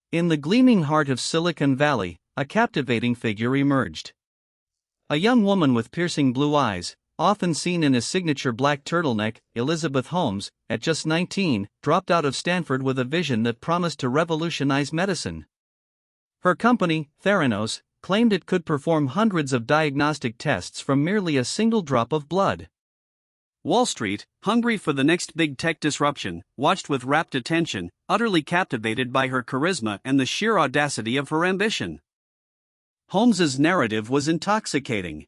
In the gleaming heart of Silicon Valley, a captivating figure emerged. A young woman with piercing blue eyes, often seen in a signature black turtleneck, Elizabeth Holmes, at just 19, dropped out of Stanford with a vision that promised to revolutionize medicine. Her company, Theranos, claimed it could perform hundreds of diagnostic tests from merely a single drop of blood. Wall Street, hungry for the next big tech disruption, watched with rapt attention, utterly captivated by her charisma and the sheer audacity of her ambition. Holmes's narrative was intoxicating.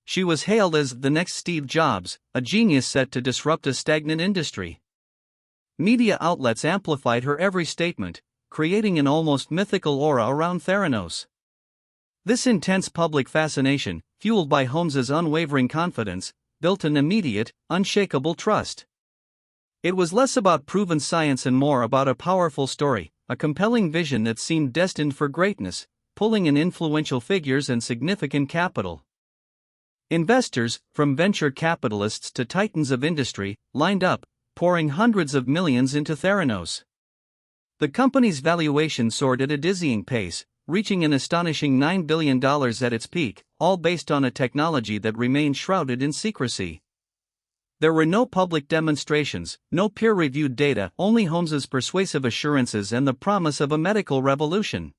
She was hailed as the next Steve Jobs, a genius set to disrupt a stagnant industry. Media outlets amplified her every statement, creating an almost mythical aura around Theranos. This intense public fascination, fueled by Holmes's unwavering confidence, built an immediate, unshakable trust. It was less about proven science and more about a powerful story, a compelling vision that seemed destined for greatness, pulling in influential figures and significant capital. Investors, from venture capitalists to titans of industry, lined up, pouring hundreds of millions into Theranos. The company's valuation soared at a dizzying pace, reaching an astonishing $9 billion at its peak, all based on a technology that remained shrouded in secrecy. There were no public demonstrations, no peer-reviewed data, only Holmes's persuasive assurances and the promise of a medical revolution.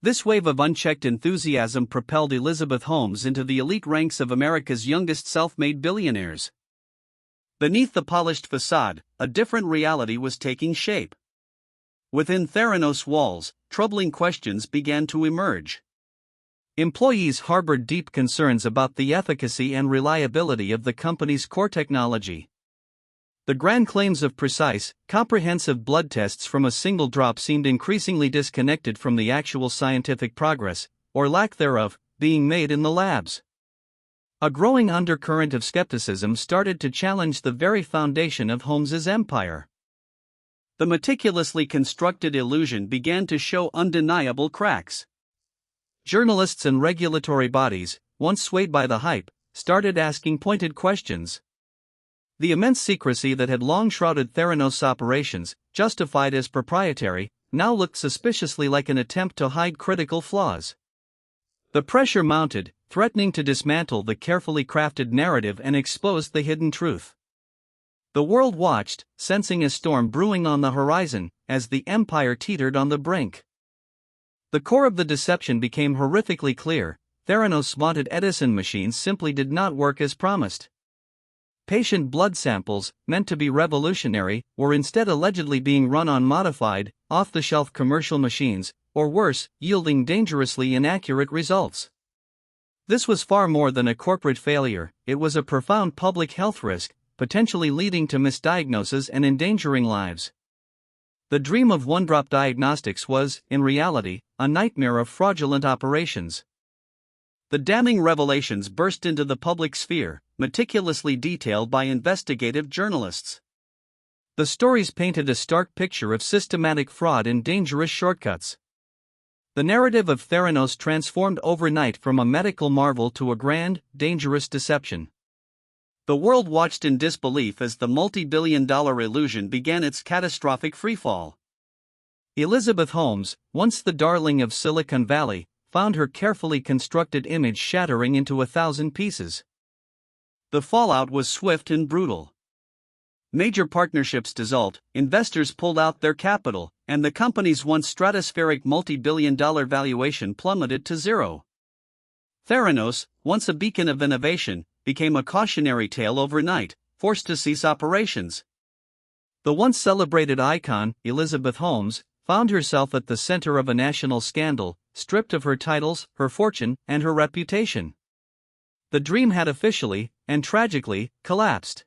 This wave of unchecked enthusiasm propelled Elizabeth Holmes into the elite ranks of America's youngest self-made billionaires. Beneath the polished facade, a different reality was taking shape. Within Theranos walls, troubling questions began to emerge. Employees harbored deep concerns about the efficacy and reliability of the company's core technology. The grand claims of precise, comprehensive blood tests from a single drop seemed increasingly disconnected from the actual scientific progress, or lack thereof, being made in the labs. A growing undercurrent of skepticism started to challenge the very foundation of Holmes's empire. The meticulously constructed illusion began to show undeniable cracks. Journalists and regulatory bodies, once swayed by the hype, started asking pointed questions. The immense secrecy that had long shrouded Theranos' operations, justified as proprietary, now looked suspiciously like an attempt to hide critical flaws. The pressure mounted, threatening to dismantle the carefully crafted narrative and expose the hidden truth. The world watched, sensing a storm brewing on the horizon, as the empire teetered on the brink. The core of the deception became horrifically clear. Theranos' vaunted Edison machines simply did not work as promised. Patient blood samples, meant to be revolutionary, were instead allegedly being run on modified, off-the-shelf commercial machines, or worse, yielding dangerously inaccurate results. This was far more than a corporate failure, it was a profound public health risk, potentially leading to misdiagnosis and endangering lives. The dream of one-drop diagnostics was, in reality, a nightmare of fraudulent operations. The damning revelations burst into the public sphere, meticulously detailed by investigative journalists. The stories painted a stark picture of systematic fraud and dangerous shortcuts. The narrative of Theranos transformed overnight from a medical marvel to a grand, dangerous deception. The world watched in disbelief as the multi-billion-dollar illusion began its catastrophic freefall. Elizabeth Holmes, once the darling of Silicon Valley, found her carefully constructed image shattering into 1,000 pieces. The fallout was swift and brutal. Major partnerships dissolved, investors pulled out their capital, and the company's once stratospheric multi-billion-dollar valuation plummeted to zero. Theranos, once a beacon of innovation, became a cautionary tale overnight, forced to cease operations. The once celebrated icon, Elizabeth Holmes, found herself at the center of a national scandal, stripped of her titles, her fortune, and her reputation. The dream had officially, and tragically, collapsed.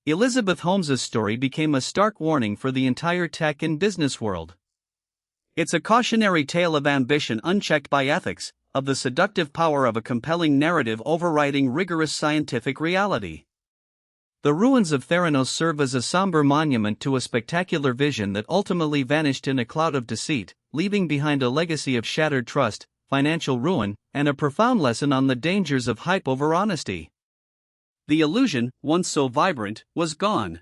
Elizabeth Holmes's story became a stark warning for the entire tech and business world. It's a cautionary tale of ambition unchecked by ethics, of the seductive power of a compelling narrative overriding rigorous scientific reality. The ruins of Theranos serve as a somber monument to a spectacular vision that ultimately vanished in a cloud of deceit, leaving behind a legacy of shattered trust, financial ruin, and a profound lesson on the dangers of hype over honesty. The illusion, once so vibrant, was gone.